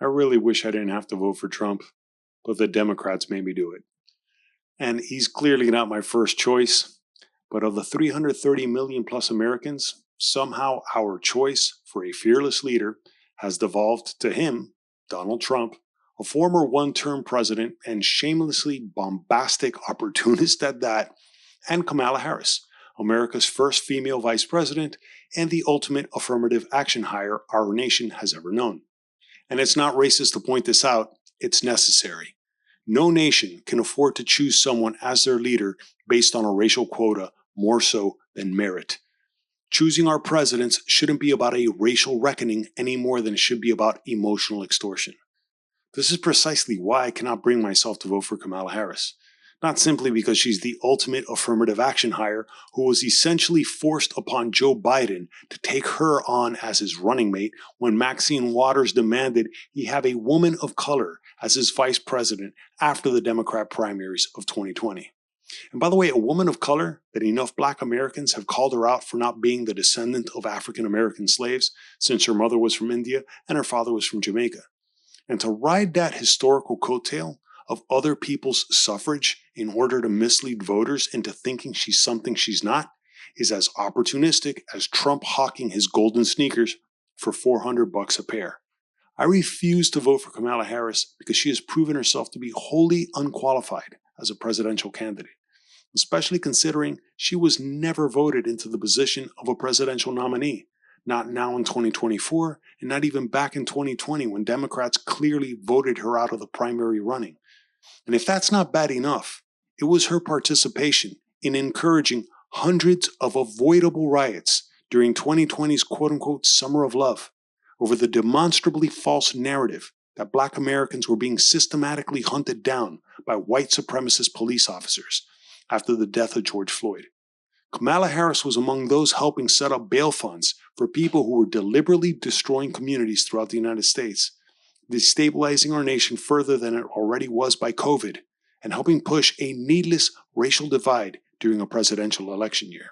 I really wish I didn't have to vote for Trump, but the Democrats made me do it. And he's clearly not my first choice, but of the 330 million plus Americans, somehow our choice for a fearless leader has devolved to him, Donald Trump, a former one-term president and shamelessly bombastic opportunist at that, and Kamala Harris, America's first female vice president and the ultimate affirmative action hire our nation has ever known. And it's not racist to point this out, it's necessary. No nation can afford to choose someone as their leader based on a racial quota more so than merit. Choosing our presidents shouldn't be about a racial reckoning any more than it should be about emotional extortion. This is precisely why I cannot bring myself to vote for Kamala Harris. Not simply because she's the ultimate affirmative action hire who was essentially forced upon Joe Biden to take her on as his running mate when Maxine Waters demanded he have a woman of color as his vice president after the Democrat primaries of 2020. And by the way, a woman of color that enough black Americans have called her out for not being the descendant of African American slaves since her mother was from India and her father was from Jamaica. And to ride that historical coattail of other people's suffrage in order to mislead voters into thinking she's something she's not is as opportunistic as Trump hawking his golden sneakers for $400 a pair. I refuse to vote for Kamala Harris because she has proven herself to be wholly unqualified as a presidential candidate, especially considering she was never voted into the position of a presidential nominee. Not now in 2024, and not even back in 2020 when Democrats clearly voted her out of the primary running. And if that's not bad enough, it was her participation in encouraging hundreds of avoidable riots during 2020's quote-unquote Summer of Love over the demonstrably false narrative that black Americans were being systematically hunted down by white supremacist police officers after the death of George Floyd. Kamala Harris was among those helping set up bail funds for people who were deliberately destroying communities throughout the United States, destabilizing our nation further than it already was by COVID, and helping push a needless racial divide during a presidential election year.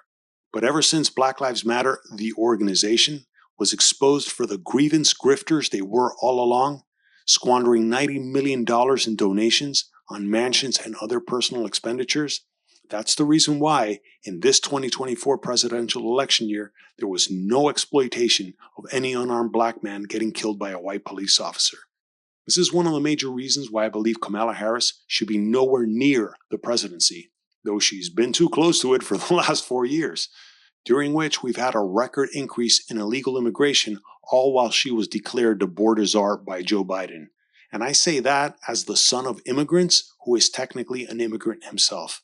But ever since Black Lives Matter, the organization, was exposed for the grievance grifters they were all along, squandering $90 million in donations on mansions and other personal expenditures, that's the reason why, in this 2024 presidential election year, there was no exploitation of any unarmed black man getting killed by a white police officer. This is one of the major reasons why I believe Kamala Harris should be nowhere near the presidency, though she's been too close to it for the last 4 years, during which we've had a record increase in illegal immigration, all while she was declared the border czar by Joe Biden. And I say that as the son of immigrants who is technically an immigrant himself.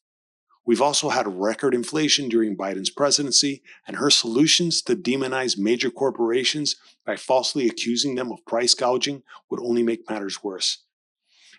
We've also had record inflation during Biden's presidency, and her solutions to demonize major corporations by falsely accusing them of price gouging would only make matters worse.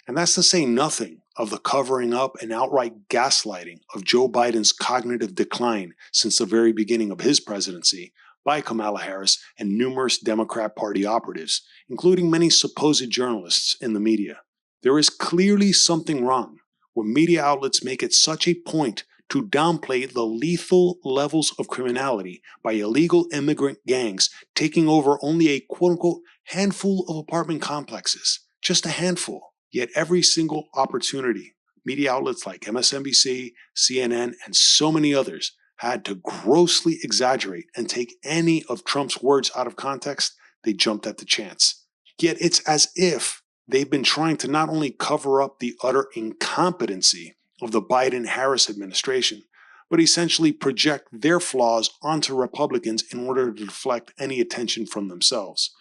And that's to say nothing of the covering up and outright gaslighting of Joe Biden's cognitive decline since the very beginning of his presidency by Kamala Harris and numerous Democrat Party operatives, including many supposed journalists in the media. There is clearly something wrong when media outlets make it such a point to downplay the lethal levels of criminality by illegal immigrant gangs taking over only a quote-unquote handful of apartment complexes. Just a handful. Yet every single opportunity, media outlets like MSNBC, CNN, and so many others had to grossly exaggerate and take any of Trump's words out of context, they jumped at the chance. Yet it's as if they've been trying to not only cover up the utter incompetency of the Biden-Harris administration, but essentially project their flaws onto Republicans in order to deflect any attention from themselves.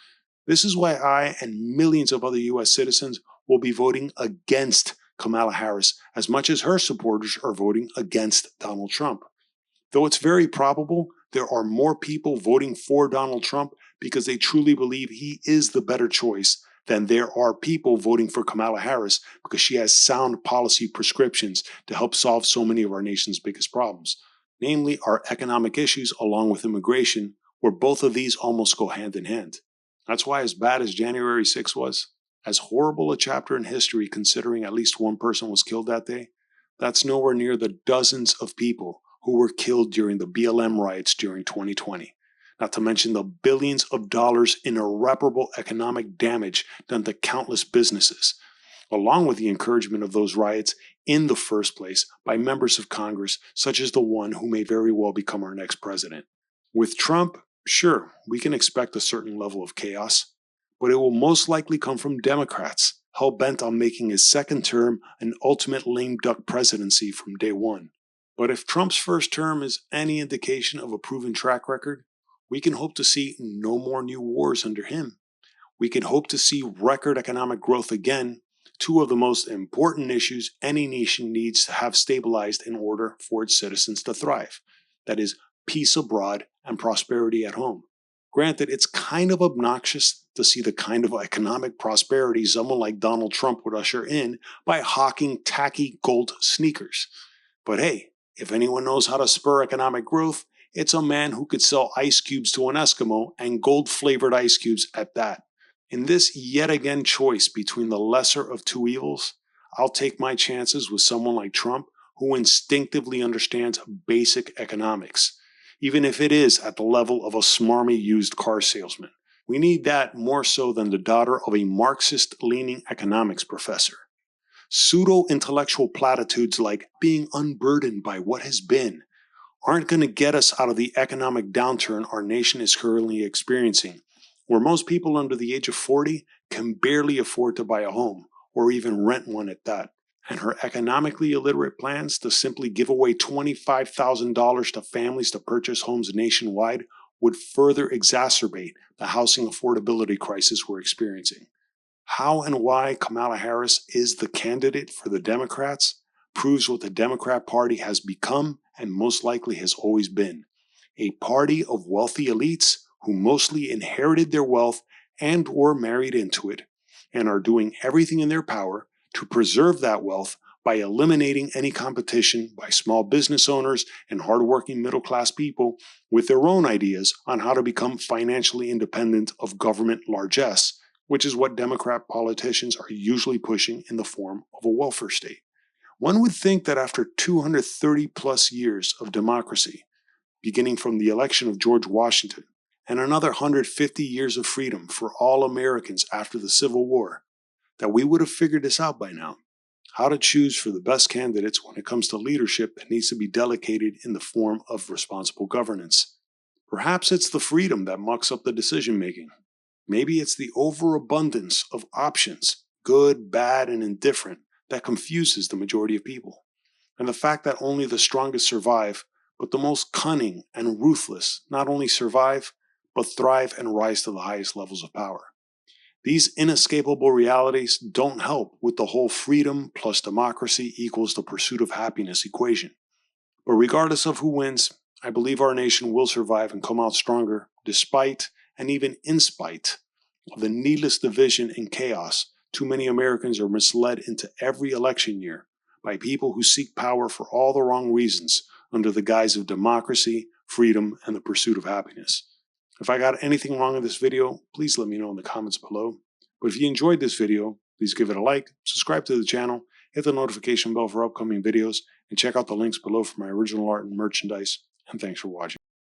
This is why I and millions of other U.S. citizens will be voting against Kamala Harris as much as her supporters are voting against Donald Trump. Though it's very probable there are more people voting for Donald Trump because they truly believe he is the better choice than there are people voting for Kamala Harris because she has sound policy prescriptions to help solve so many of our nation's biggest problems, namely our economic issues along with immigration, where both of these almost go hand in hand. That's why, as bad as January 6th was, as horrible a chapter in history considering at least one person was killed that day, that's nowhere near the dozens of people who were killed during the BLM riots during 2020. not to mention the billions of dollars in irreparable economic damage done to countless businesses, along with the encouragement of those riots in the first place by members of Congress such as the one who may very well become our next president. With Trump, sure, we can expect a certain level of chaos, but it will most likely come from Democrats, hell-bent on making his second term an ultimate lame duck presidency from day one. But if Trump's first term is any indication of a proven track record, we can hope to see no more new wars under him. We can hope to see record economic growth again, two of the most important issues any nation needs to have stabilized in order for its citizens to thrive. That is, peace abroad and prosperity at home. Granted, it's kind of obnoxious to see the kind of economic prosperity someone like Donald Trump would usher in by hawking tacky gold sneakers. But hey, if anyone knows how to spur economic growth, it's a man who could sell ice cubes to an Eskimo, and gold-flavored ice cubes at that. In this yet again choice between the lesser of two evils, I'll take my chances with someone like Trump who instinctively understands basic economics, even if it is at the level of a smarmy used car salesman. We need that more so than the daughter of a Marxist-leaning economics professor. Pseudo-intellectual platitudes like being unburdened by what has been aren't going to get us out of the economic downturn our nation is currently experiencing, where most people under the age of 40 can barely afford to buy a home, or even rent one at that. And her economically illiterate plans to simply give away $25,000 to families to purchase homes nationwide would further exacerbate the housing affordability crisis we're experiencing. How and why Kamala Harris is the candidate for the Democrats proves what the Democrat Party has become and most likely has always been: a party of wealthy elites who mostly inherited their wealth and or married into it, and are doing everything in their power to preserve that wealth by eliminating any competition by small business owners and hardworking middle-class people with their own ideas on how to become financially independent of government largesse, which is what Democrat politicians are usually pushing in the form of a welfare state. One would think that after 230 plus years of democracy, beginning from the election of George Washington, and another 150 years of freedom for all Americans after the Civil War, that we would have figured this out by now: how to choose for the best candidates when it comes to leadership that needs to be delegated in the form of responsible governance. Perhaps it's the freedom that mucks up the decision making. Maybe it's the overabundance of options, good, bad, and indifferent, that confuses the majority of people. And the fact that only the strongest survive, but the most cunning and ruthless not only survive, but thrive and rise to the highest levels of power. These inescapable realities don't help with the whole freedom plus democracy equals the pursuit of happiness equation. But regardless of who wins, I believe our nation will survive and come out stronger, despite and even in spite of the needless division and chaos too many Americans are misled into every election year by people who seek power for all the wrong reasons under the guise of democracy, freedom, and the pursuit of happiness. If I got anything wrong in this video, please let me know in the comments below. But if you enjoyed this video, please give it a like, subscribe to the channel, hit the notification bell for upcoming videos, and check out the links below for my original art and merchandise. And thanks for watching.